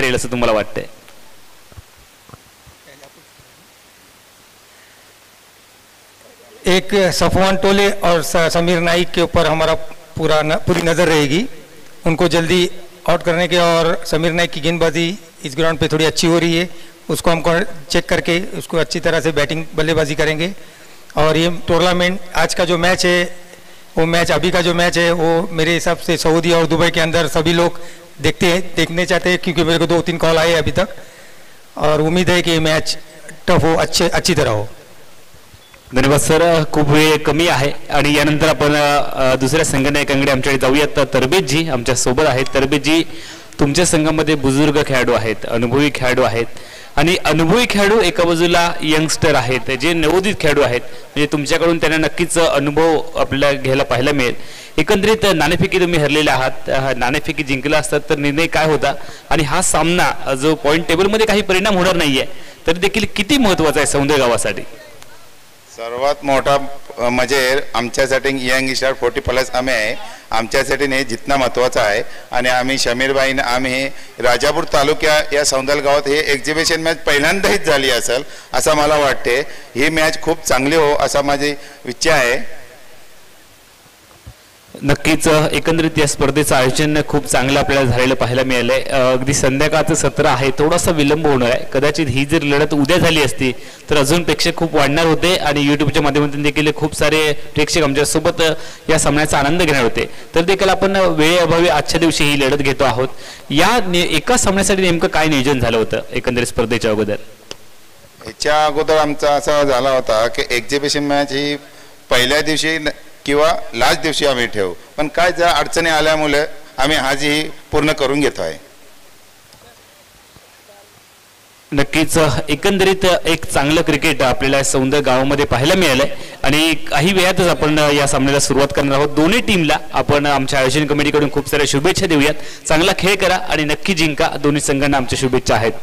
ठरेल असं तुम्हाला वाटतंय? एक सफवान टोले और समीर नाइक के ऊपर हमारा पूरी नज़र रहेगी, उनको जल्दी आउट करने के। और समीर नाइक की गेंदबाजी इस ग्राउंड पे थोड़ी अच्छी हो रही है, उसको हमको चेक करके उसको अच्छी तरह से बैटिंग बल्लेबाजी करेंगे। और ये टूर्नामेंट आज का जो मैच है, वो मैच अभी का जो मैच है वो मेरे हिसाब से सऊदी और दुबई के अंदर सभी लोग देखने चाहते हैं, क्योंकि मेरे को 2-3 कॉल आए अभी तक, और उम्मीद है कि ये मैच टफ हो, अच्छी तरह हो। धन्यवाद सर, खूप वेळ कमी आहे आणि यानंतर आपण दुसऱ्या संघनायकांकडे आमच्याकडे जाऊयात। तरबेजजी आमच्या सोबत आहेत। तरबेजजी, तुमच्या संघामध्ये बुजुर्ग खेळाडू आहेत, अनुभवी खेळाडू आहेत, आणि अनुभवी खेळाडू एका बाजूला यंगस्टर आहेत जे नवोदित खेळाडू आहेत, म्हणजे तुमच्याकडून त्यांना नक्कीच अनुभव आपल्याला घ्यायला पाहायला मिळेल। एकंदरीत नाणेफेकी तुम्ही हरलेले आहात, नाणेफेकी जिंकला असतात तर निर्णय काय होता, आणि हा सामना जो पॉईंट टेबलमध्ये काही परिणाम होणार नाहीये तरी देखील किती महत्त्वाचा आहे सौंदर्य गावासाठी? सर्वात मोठा म्हणजे आमच्यासाठी यंग स्टार 40+ आम्ही आहे, आमच्यासाठी हे जितना महत्त्वाचं आहे। आणि आम्ही शमीरबाईंना आम्ही राजापूर तालुक्या या सौंदल गावात हे एक्झिबिशन मॅच पहिल्यांदाच झाली असेल असं मला वाटते। ही मॅच खूप चांगली हो असा माझी इच्छा आहे। नक्कीच एकंदरीत या स्पर्धेचं आयोजन खूप चांगलं आपल्याला झालेलं पाहायला मिळालंय। अगदी संध्याकाळचं सत्र आहे, थोडासा विलंब होणार आहे, कदाचित ही जर लढत उद्या झाली असती तर अजून प्रेक्षक खूप वाढणार होते आणि यूट्यूबच्या माध्यमातून देखील खूप सारे प्रेक्षक आमच्यासोबत या सामन्याचा आनंद घेणार होते। तर देखील आपण वेळेअभावी आजच्या दिवशी ही लढत घेतो आहोत। या एका सामन्यासाठी नेमकं काय नियोजन झालं होतं एकंदरीत स्पर्धेच्या अगोदर? याच्या अगोदर आमचा असा झाला होता की एक्झिबिशन मॅच ही पहिल्या दिवशी किंवा लास्ट दिवशी आम्ही ठेवू, पण काय ज्या अडचणी आल्यामुळे आम्ही आज ही पूर्ण करून घेतो आहे। नक्कीच एकंदरीत एक चांगलं क्रिकेट आपल्याला सौंदर्य गावामध्ये पाहायला मिळालंय आणि काही वेळातच आपण या सामन्याला सुरुवात करणार आहोत। दोन्ही टीमला आपण आमच्या आयोजन कमिटीकडून खूप साऱ्या शुभेच्छा देऊयात। चांगला खेळ करा आणि नक्की जिंका, दोन्ही संघांना आमच्या शुभेच्छा आहेत।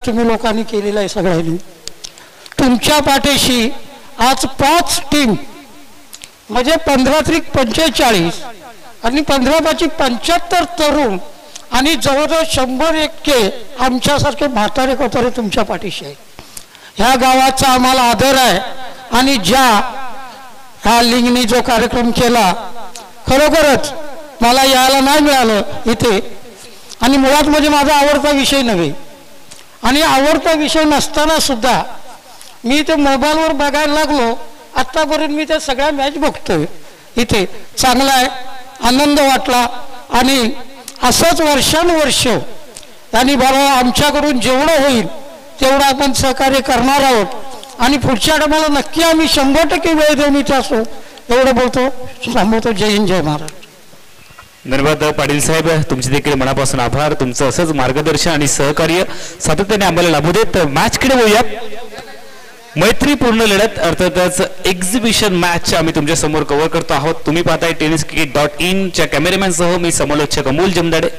तुम्ही लोकांनी केलेलं आहे सगळ्यांनी। तुमच्या पाठीशी आज 5 टीम म्हणजे 15-45 आणि 15-75 तरुण आणि जवळजवळ 100 आमच्यासारखे म्हातारे कोतारे तुमच्या पाठीशी आहेत. ह्या गावाचा आम्हाला आदर आहे आणि ह्या लिंगनी जो कार्यक्रम केला खरोखरच मला यायला नाही मिळालं इथे. आणि मुळात म्हणजे माझा आवडता विषय नव्हे आणि आवडता विषय नसताना सुद्धा मी ते मोबाईलवर बघायला लागलो. आत्तापर्यंत मी त्या सगळ्या मॅच बघतोय इथे. चांगला आहे, आनंद वाटला आणि असंच वर्षानुवर्ष आणि बाबा आमच्याकडून जेवढं होईल तेवढं आपण सहकार्य करणार आहोत आणि पुढच्या टायमाला नक्की आम्ही 100% वेळ देऊन इथे असो. एवढं बोलतो, थांबवतो. जय हिंद, जय महाराष्ट्र. धन्यवाद पाटील साहेब, तुमचे देखील मनापासून आभार. तुमचं असंच मार्गदर्शन आणि सहकार्य सातत्याने आम्हाला लाभू देत. मॅचकडे वळूयात. मैत्रीपूर्ण लढत अर्थातच एक्झिबिशन मॅच आम्ही तुमच्या समोर कव्हर करतो आहोत. तुम्ही पाहताय tenniscricket.in च्या कॅमेरामॅन सह मी समालोचक अमोल जमदाडे.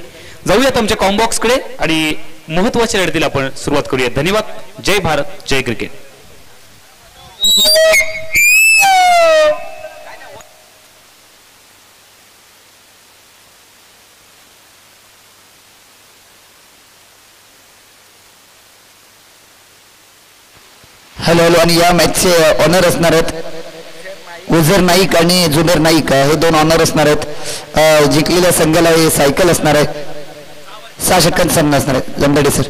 जाऊयात आमच्या कॉम्बॉक्सकडे आणि महत्वाच्या लढतीला आपण सुरुवात करूया. धन्यवाद. जय भारत, जय क्रिकेट. Hello hello. आणि या मॅचचे ऑनर असणार आहेत उझर नाईक आणि जुबेर नाईक, हे 2 ऑनर असणार आहेत. जिंकलेल्या संघाला हे सायकल असणार आहे. 6 षटकांचा सामना असणार आहे. जमदाडे सर.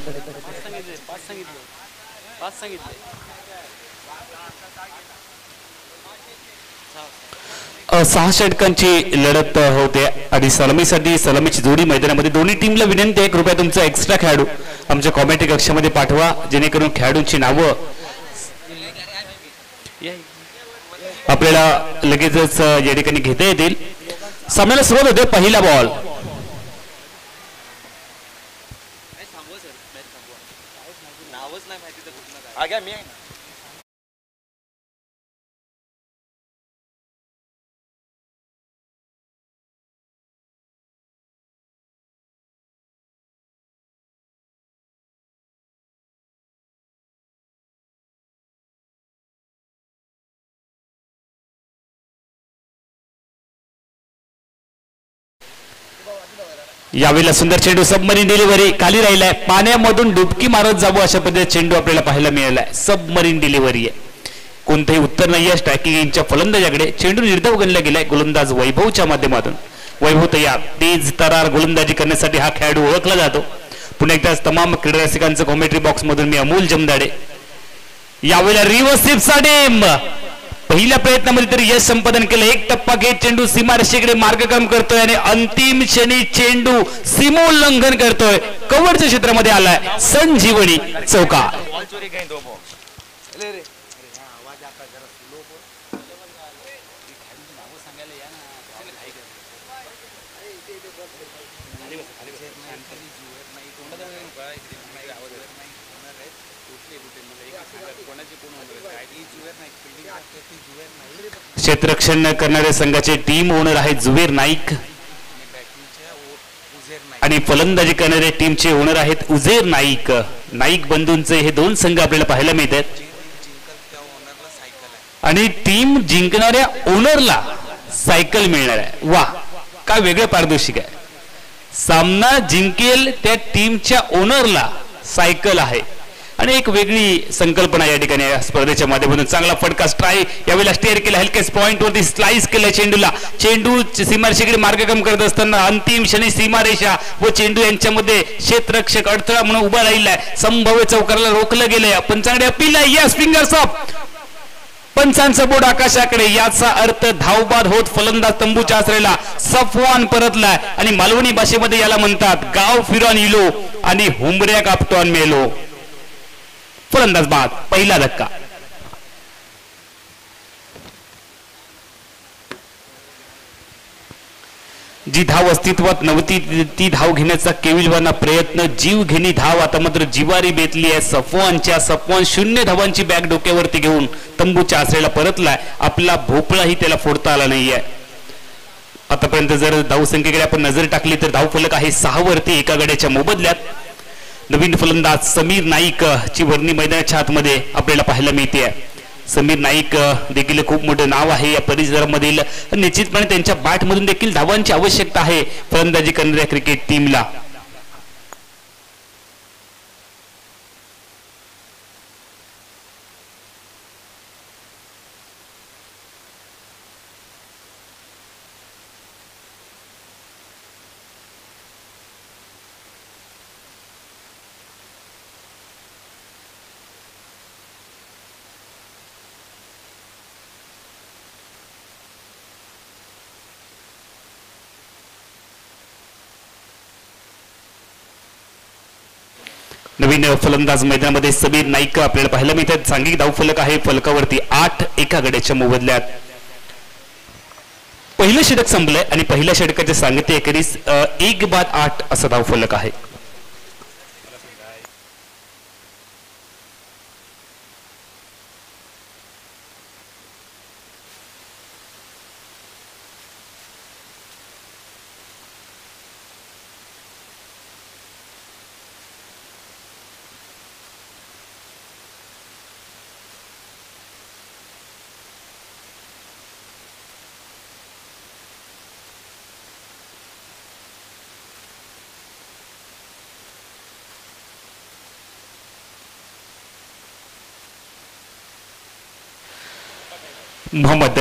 6 षटकांची लढत होते आणि सलामीची जोडी मैदानामध्ये. दोन्ही टीमला विनंती आहे, कृपया तुमचा एक्स्ट्रा खेळाडू आमच्या कॉमेंट्री कक्षामध्ये पाठवा जेणेकरून खेळाडूंची नावं आपल्याला लगेचच या ठिकाणी घेता येतील. सामन्याला सुरुवात होते. पहिला बॉल. यावेळेला सुंदर चेंडू, सबमरीन डिलिव्हरी, खाली राहिलाय. पाण्यामधून डुबकी मारत जावं अशा पद्धतीने चेंडू आपल्याला पाहायला मिळालाय. सबमरीन डिलिव्हरी आहे. कोणतेही उत्तर नाहीये स्ट्रायकिंग इंचच्या फलंदाजाकडे. चेंडू निर्धाव गणला गेलाय गोलंदाज वैभवच्या माध्यमातून. वैभव तयार, तेज तरार गोलंदाजी करण्यासाठी हा खेळाडू ओळखला जातो. पुन्हा एकदा तमाम क्रीडा रसिकांचं कॉमेंट्री बॉक्स मधून मी अमोल जमदाडे. यावेळेला रिव्हर्सिव्हचा डेम. पहिल्या प्रयत्नामध्ये तरी यश संपादन केलं. 1 टप्पा घेत चेंडू सीमारेषेकडे मार्गक्रम करतोय आणि अंतिम क्षणी चेंडू सीमोल्लंघन करतोय. कव्हरच्या क्षेत्रामध्ये आलाय. संजीवनी चौकार. क्षेत्ररक्षण करणाऱ्या संघाचे टीम ओनर आहेत जुबेर नाईक आणि फलंदाजी करणाऱ्या टीमचे ओनर आहेत उझेर नाईक. नाईक बंधूंचे हे 2 संघ आपल्याला पाहायला मिळतात आणि टीम जिंकणाऱ्या ओनरला सायकल मिळणार आहे. वा, काय वेगळं पारदर्शक आहे. सामना जिंकेल त्या टीमच्या ओनरला सायकल आहे आणि एक वेगळी संकल्पना या ठिकाणी स्पर्धेच्या माध्यमातून. चांगला फटका स्ट्राईक. यावेळेला स्टेअर केला, हलक्याच पॉइंट वरती स्लाइस केलं चेंडूला. चेंडू सीमारेषेकडे मार्गक्रम करत असताना अंतिम क्षणी सीमारेषा व चेंडू यांच्यामध्ये क्षेत्ररक्षक अडथळा म्हणून उभा राहिलाय. संभाव्य चौकाराला रोखलं गेलंय. पंचांकडे अपील आहे. Yes, fingers up. पंचांचा बोर्ड आकाशाकडे. याचा अर्थ धावबाद होत फलंदाज तंबूच्या आश्रयाला सफवान परतलाय आणि मालवणी भाषेमध्ये याला म्हणतात गाव फिरॉन इलो आणि हुंबऱ्या कापटॉन मेलो. फलंदाज बाद. पहिला धक्का. जी धाव अस्तित्वात नव्हती ती धाव घेण्याचा केविलवाना प्रयत्न, जीव घेणी धाव आता मात्र जिवारी बेतली आहे. सफवान 0 धावांची बॅग डोक्यावरती घेऊन तंबूच्या आश्रयाला परतलाय. आपला भोपळाही त्याला फोडता आला नाहीये. आतापर्यंत जर धावसंख्येकडे आपण नजर टाकली तर धावफलक आहे 6 वरती एका गड्याच्या मोबदल्यात. नवीन फलंदाज समीर नाईक ची वर्णी मैदानाच्या आतमध्ये आपल्याला पाहायला मिळते. समीर नाईक देखील खूप मोठं नाव आहे या परिसरामधील. निश्चितपणे त्यांच्या बॅटमधून देखील धावांची आवश्यकता आहे फलंदाजी करणाऱ्या क्रिकेट टीमला. नवीन फलंदाज मैदानामध्ये समीर नाईक आपल्याला पाहायला मिळतात. सांघिक धावफलक आहे फलकावरती 8 एका गड्याच्या मोबदल्यात. पहिलं षटक संपलंय आणि पहिल्या षटकाच्या सांगितले अखेरीस 1/8 असा धावफलक आहे. मोहम्मद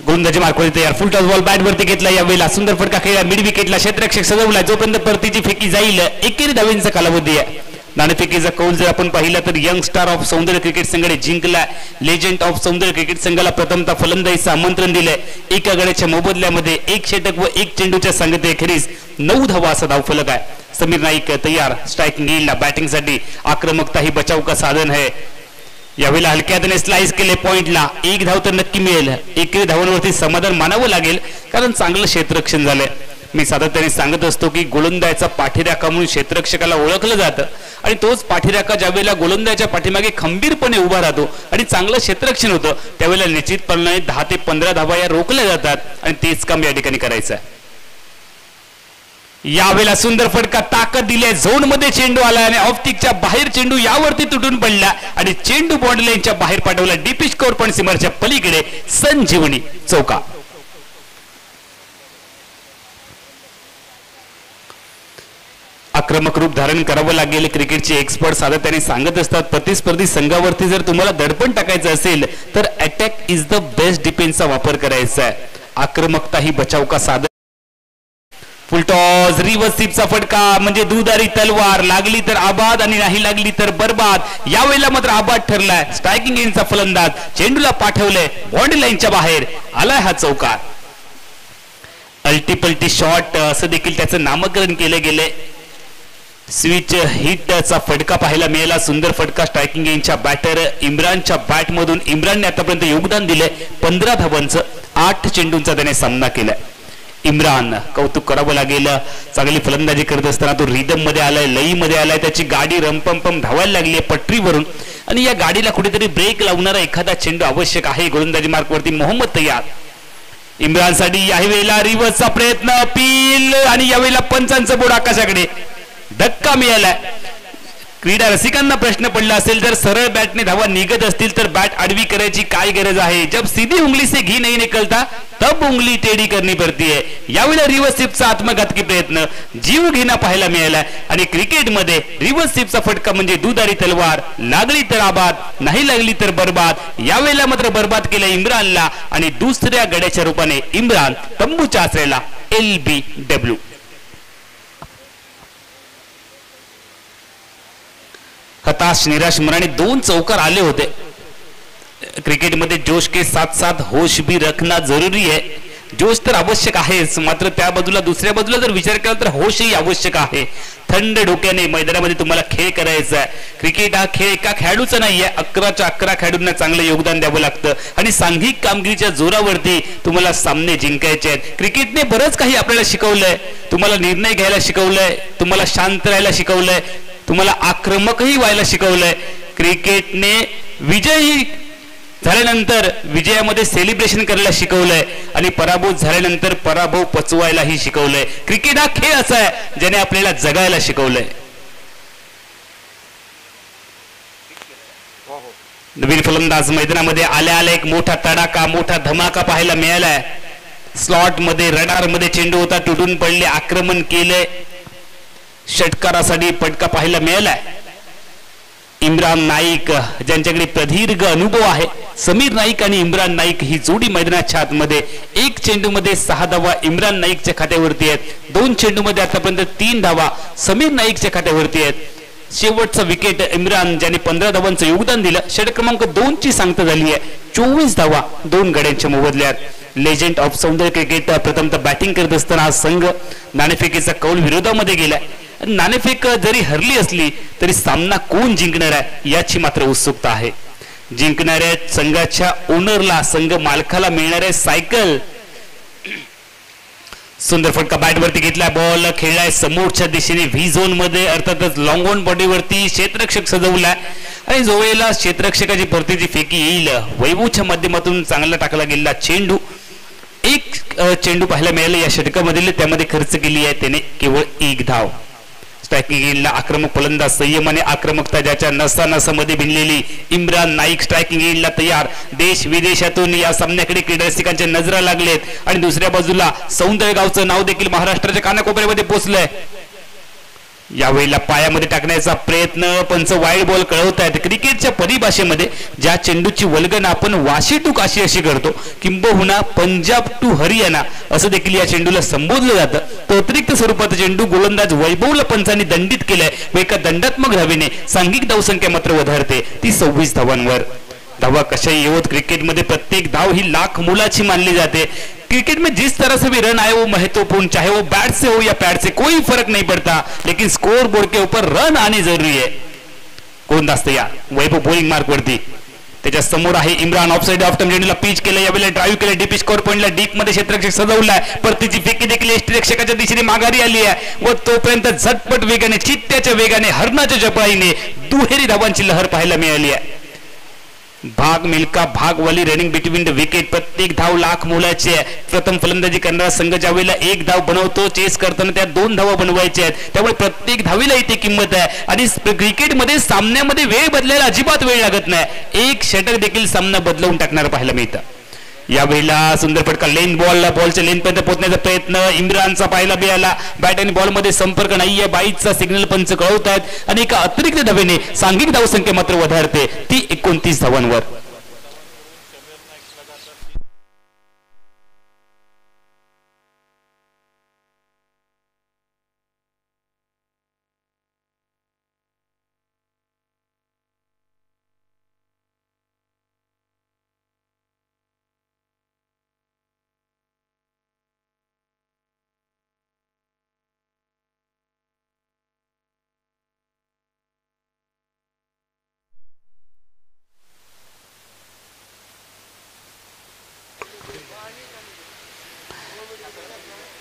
गोलंदाजी मार्कवरती तयार. फुल टॉस बॉल बॅट वरती घेतला. यावेळेला सुंदर फटका खेळला. मिड विकेटला क्षेत्ररक्षक सजवला. जोपर्यंत परतीची फेकी जाईल 1 धावांचा कालावधी आहे. नाणेफेकीचा कौल जर आपण पाहिला तर यंग स्टार ऑफ सौंदर्य क्रिकेट संघाने जिंकला. लेजंड ऑफ सौंदर्य क्रिकेट संघाला प्रथमतः फलंदाजीचं आमंत्रण दिलंय. एका गड्याच्या मोबदल्यामध्ये 1 षटक व 1 चेंडूच्या सांगते अखेरीस 9 धावा असा धावफलक आहे. समीर नाईक तयार स्ट्रायकिंग येईल बॅटिंगसाठी. आक्रमकता ही बचाव का साधन आहे. यावेळेला हलक्याने स्लाइस केले पॉइंटला. 1 धाव तर नक्की मिळेल. 1 धावांवरती समाधान मानावं लागेल कारण चांगलं क्षेत्ररक्षण झालंय. मी सातत्याने सांगत असतो की गोलंदाजाचा पाठीराखा म्हणून क्षेत्ररक्षकाला ओळखलं जातं आणि तोच पाठीराखा ज्यावेळेला गोलंदाजाच्या पाठीमागे खंबीरपणे उभा राहतो आणि चांगलं क्षेत्ररक्षण होतं त्यावेळेला निश्चितपणे 10 ते 15 धावा या रोखल्या जातात आणि तेच काम या ठिकाणी करायचं आहे. यावेळेला सुंदर फटका ताकद दिले. झोन मध्ये चेंडू आला आणि ऑफस्टिकच्या बाहेर चेंडू यावरती तुटून पडला आणि चेंडू बॉन्ड लाईनच्या बाहेर पाठवला. डीपी स्कोर पण सीमाच्या पलीकडे संजीवनी चौका. आक्रमक रूप धारण करावं लागेल. क्रिकेटचे एक्सपर्ट सातत्याने सांगत असतात प्रतिस्पर्धी संघावरती जर तुम्हाला दडपण टाकायचं असेल तर अटॅक इज द बेस्ट डिफेन्सचा वापर करायचा आहे. आक्रमकता ही बचाव का साधन. फुल टॉस रिव्हर्स स्वीपचा फटका म्हणजे दुधारी तलवार. लागली तर आबाद आणि नाही लागली तर बर्बाद. यावेळेला मात्र आबाद ठरलाय. स्ट्रायकिंग एंडचा फलंदाज चेंडूला पाठवलंय बॉन्ड लाईनच्या बाहेर आलाय हा चौकार. अल्टीपल्टी शॉट असं देखील त्याचं नामकरण केलं गेलंय. स्विच हिटचा फटका पाहायला मिळाला. सुंदर फटका स्ट्रायकिंग एंडच्या बॅटर इम्रानच्या बॅटमधून. इम्रानने आतापर्यंत योगदान दिलंय 15 धावांचं. 8 चेंडूंचा त्याने सामना केलाय. इम्रान कौतुक करावं लागेल. चांगली फलंदाजी करत असताना तो रिदम मध्ये आलाय, लई मध्ये आलाय. त्याची गाडी रमपम धावायला लागली पटरीवरून आणि या गाडीला कुठेतरी ब्रेक लावणारा एखादा चेंडू आवश्यक आहे. गोलंदाजी मार्कवरती मोहम्मद तयार. इम्रानसाठी यावेळेला रिव्हर्सचा प्रयत्न. अपील आणि यावेळेला पंचांचं बोर्ड आकाशाकडे. धक्का मिळालाय. क्रीडा रसिकांना प्रश्न पडला असेल जर सरळ बॅटने धावा निघत असतील तर बॅट आडवी करायची काय गरज आहे. जब सीधी उंगली से घी नहीं निकलता तब उंगली टेढ़ी करनी पड़ती है. यावेळेला रिव्हर्स स्वीपचा आत्मघातकी प्रयत्न जीव घेणा पाहायला मिळाला आणि क्रिकेटमध्ये रिव्हर्स स्वीपचा फटका म्हणजे दुधारी तलवार. लागली तर आबाद नाही लागली तर बर्बाद. यावेळेला मात्र बर्बाद केलं इम्रानला आणि दुसऱ्या गड्याच्या रूपाने इम्रान तंबूच्या आसऱ्याला LBW. हताश निराश मनाने 2 चौकार आले होते. क्रिकेटमध्ये जोश के साथ साथ होश भी रखना जरुरी है. जोश तर आवश्यक आहेच मात्र त्या बाजूला दुसऱ्या बाजूला जर विचार केला तर होशही आवश्यक आहे. थंड डोक्याने मैदानामध्ये तुम्हाला खेळ करायचा आहे. क्रिकेट हा खेळ एका खेळाडूचा नाहीये. 11च्या 11 खेळाडूंना चांगलं योगदान द्यावं लागतं आणि सांघिक कामगिरीच्या जोरावरती तुम्हाला सामने जिंकायचे आहेत. क्रिकेटने बरंच काही आपल्याला शिकवलंय. तुम्हाला निर्णय घ्यायला शिकवलंय. तुम्हाला शांत राहायला शिकवलंय. तुम्हाला आक्रमकही व्हायला शिकवलंय. क्रिकेटने विजयी झाल्यानंतर विजयामध्ये सेलिब्रेशन करायला शिकवलंय आणि पराभूत झाल्यानंतर पराभव पचवायलाही शिकवलंय. क्रिकेट हा खेळ असा आहे ज्याने आपल्याला जगायला शिकवलंय. नवीन फलंदाज मैदानामध्ये आल्या एक मोठा तडाखा मोठा धमाका पाहायला मिळालाय. स्लॉट मध्ये रडार मध्ये चेंडू होता, तुटून पडले, आक्रमण केले, षटकारासाठी फटका पाहायला मिळालाय. इम्रान नाईक ज्यांच्याकडे प्रदीर्घ अनुभव आहे, समीर नाईक आणि इम्रान नाईक ही जोडी मैदानाच्या आतमध्ये 1 चेंडूमध्ये 6 धावा इम्रान नाईकच्या खात्यावरती आहेत. 2 चेंडूमध्ये आतापर्यंत 3 धावा समीर नाईकच्या खात्यावरती आहेत. शेवटचा विकेट इम्रान ज्याने 15 धावांचं योगदान दिलं. षटक क्रमांक 2 ची सांगता झाली आहे. 24 धावा 2 गड्यांच्या मोबदल्यात. लेजंड ऑफ सौंदर्य क्रिकेट प्रथमतः बॅटिंग करत असताना हा संघ नाणेफेकीचा कौल विरोधामध्ये गेलाय. नाणेफेक जरी हरली असली तरी सामना कोण जिंकणार आहे याची मात्र उत्सुकता आहे. जिंकणाऱ्या संघाच्या ओनरला, संघ मालकाला मिळणारे सायकल. सुंदर फटका बॅटवरती घेतला, बॉल खेळलाय समोरच्या दिशेने व्ही झोन मध्ये, अर्थातच लॉंग ऑन बॉडीवरती क्षेत्ररक्षक सजवलाय आणि जो वेळेला क्षेत्ररक्षकाची परतीची फेकी येईल. वैभवच्या माध्यमातून चांगला टाकला गेलेला चेंडू. 1 चेंडू पाहायला मिळाले या षटकामधील, त्यामध्ये खर्च केली आहे त्याने केवळ 1 धाव. स्ट्रायकिंग एंडला आक्रमक फलंदाज, संयमाने आक्रमकता ज्याच्या नसानसामध्ये भिनलेली इम्रान नाईक स्ट्रायकिंग एंडला तयार. देश विदेशातून या सामन्याकडे क्रीडारसिकांच्या नजरा लागलेत आणि दुसऱ्या बाजूला सौंदर्यगावचं नाव देखील महाराष्ट्राच्या कानाकोपऱ्यामध्ये पोहोचलंय. यावेळेला पायामध्ये टाकण्याचा प्रयत्न, पंच वाईड बॉल कळवत आहेत. क्रिकेटच्या परिभाषेमध्ये ज्या चेंडूची वल्गन आपण वाशी टू काशी अशी करतो, किंबहुना पंजाब टू हरियाणा असं देखील या चेंडूला संबोधलं जातं, तो अतिरिक्त स्वरूपात चेंडू गोलंदाज वैभवला पंचांनी दंडित केलाय व एका दंडात्मक धावेने सांघिक धावसंख्या मात्र वधारते ती 26 धावांवर. धावा कशाही येवत क्रिकेटमध्ये प्रत्येक धाव ही लाख मोलाची मानली जाते. क्रिकेट में जिस तरह से भी रन आए वो महत्वपूर्ण, चाहे वो बैट से हो या पैड से, कोई फर्क नहीं पड़ता, लेकिन स्कोर बोर्ड के ऊपर रन आने जरूरी है. गोलंदाज या वैभव बॉलिंग मार्क वरती, त्याच्या समोर आहे Imran. Offside of term pitch केलं, यावेळेला ड्राईव्ह केलं, डीप स्कोर पॉइंटला डीप मध्ये क्षेत्ररक्षक सजवलाय. परतीची फेकी देखील यष्टीरक्षकाच्या दिशेने माघारी आली आहे व तोपर्यंत झटपट वेगाने, चित्त्याच्या वेगाने, हरणाच्या चपळाईने दुहेरी धावांची लहर पाहायला मिळाली आहे. भाग मिल्का भाग वाली रनिंग बिटवीन द विकेट. प्रत्येक धाव लाख मोलाची आहे. प्रथम फलंदाजी करणारा संघ ज्या वेळेला 1 धाव बनवतो, चेस करताना त्या 2 धावा बनवायच्या आहेत, त्यामुळे प्रत्येक धावीला इथे किंमत आहे. आणि क्रिकेटमध्ये सामन्यामध्ये वेळ बदलायला अजिबात वेळ लागत नाही. 1 षटक देखील सामना बदलवून टाकणार पाहायला मिळतं. यावेळेला सुंदर फटका, लेन बॉलच्या लेन पर्यंत पोहोचण्याचा प्रयत्न इम्रानचा पाहायला मिळाला. बॅट आणि बॉल मध्ये संपर्क नाहीये, बाईचा सिग्नल पंच कळवत आहेत आणि एका अतिरिक्त धावेने सांघिक धावसंख्या मात्र वधारते ती 29 धावांवर.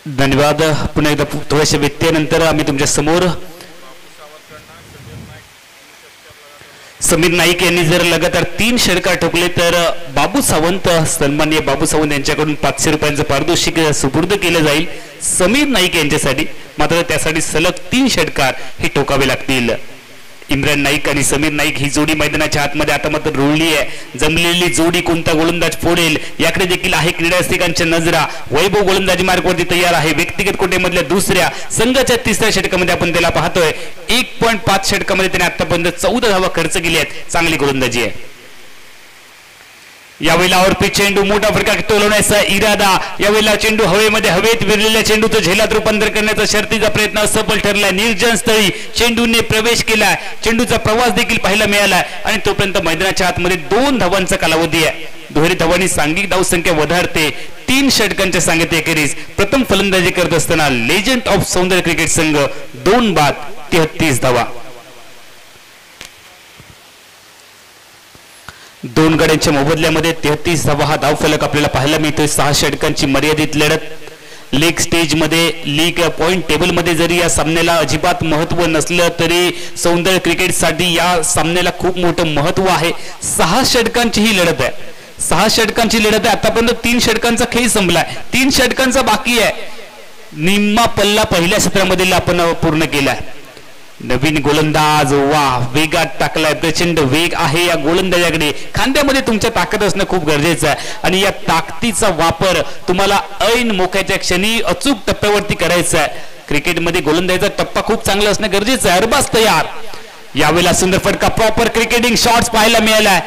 धन्यवाद. पुन्हा एकदा थोड्याशा व्यत्ययानंतर आम्ही तुमच्या समोर समीर नाईक यांनी जर लगातार 3 षटकार ठोकले तर बाबू सावंत, सन्माननीय बाबू सावंत यांच्याकडून 500 रुपयांचं पारितोषिक सुपूर्द केलं जाईल समीर नाईक यांच्यासाठी. मात्र त्यासाठी सलग 3 षटकार हे ठोकावे लागतील. इम्रान नाईक आणि समीर नाईक ही जोडी मैदानाच्या आतमध्ये आता मात्र रुळली आहे. जमलेली जोडी कोणता गोलंदाज फोडेल याकडे देखील आहे क्रीडारसिकांच्या नजरा. वैभव गोलंदाजी मार्गवरती तयार आहे. व्यक्तिगत कोटेमधल्या दुसऱ्या, संघाच्या 3ऱ्या षटकामध्ये आपण त्याला पाहतोय. 1.5 षटकामध्ये त्याने आतापर्यंत 14 धावा खर्च केली आहेत. चांगली गोलंदाजी आहे. यावेळेला ऑरपी चेंडू, मोठा फटका तोलवण्याचा इरादा. यावेळेला चेंडू हवेत विरलेल्या चेंडूचं झेलात रूपांतर करण्याचा शर्तीचा प्रयत्न असफल ठरलाय. निर्जन स्थळी चेंडूने प्रवेश केलाय. चेंडूचा प्रवास देखील पाहायला मिळालाय आणि तोपर्यंत मैदानाच्या आतमध्ये 2 धावांचा कालावधी आहे. दुहेरी धावांनी सांघिक धावसंख्या वधारते 3 षटकांच्या सांगतेखेरीज. प्रथम फलंदाजी करत असताना लेजंड ऑफ सौंदर्य क्रिकेट संघ 2 बाद 33 धावा. 2 गड्यांच्या मोबदल्यामध्ये 33 धावा हा धावफलक आपल्याला पाहायला मिळतोय. 6 षटकांची मर्यादित लढत. लीग स्टेज मध्ये, लीग पॉइंट टेबल मध्ये जरी या सामन्याला अजिबात महत्व नसलं तरी सौंदर्य क्रिकेटसाठी या सामन्याला खूप मोठं महत्व आहे. 6 षटकांची ही लढत आहे. 6 षटकांची लढत आहे. आतापर्यंत 3 षटकांचा खेळ संपलाय. 3 षटकांचा बाकी आहे. निम्मा पल्ला पहिल्या सत्रामध्ये आपण पूर्ण केलाय. नवीन गोलंदाज, वाह, वेगात टाकलाय, प्रचंड वेग आहे या गोलंदाजाकडे. खांद्यामध्ये तुमच्या ताकद असणं खूप गरजेचं आहे आणि या ताकदीचा वापर तुम्हाला ऐन मोक्याच्या क्षणी अचूक टप्प्यावरती करायचा आहे. क्रिकेटमध्ये गोलंदाजीचा टप्पा खूप चांगला असणं गरजेचं आहे. अरबाज तयार. यावेळेला सुंदर फटका, प्रॉपर क्रिकेटिंग शॉट्स पाहायला मिळालाय.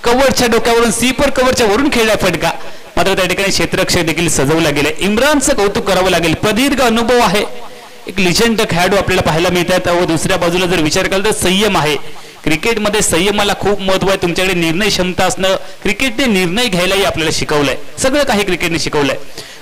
कव्हरच्या डोक्यावरून सीपर कव्हरच्या वरून खेळला फटका, मात्र त्या ठिकाणी क्षेत्ररक्षक देखील सजवला गेला. इम्रानचं कौतुक करावं लागेल. प्रदीर्घ अनुभव आहे, एक लिजेंड खेळाडू आपल्याला पाहायला मिळतात. व दुसऱ्या बाजूला जर विचार केला तर संयम आहे. क्रिकेटमध्ये संयमाला खूप महत्व आहे. तुमच्याकडे निर्णय क्षमता असणं, क्रिकेटने निर्णय घ्यायलाही आपल्याला शिकवलंय. सगळं काही क्रिकेटने शिकवलंय.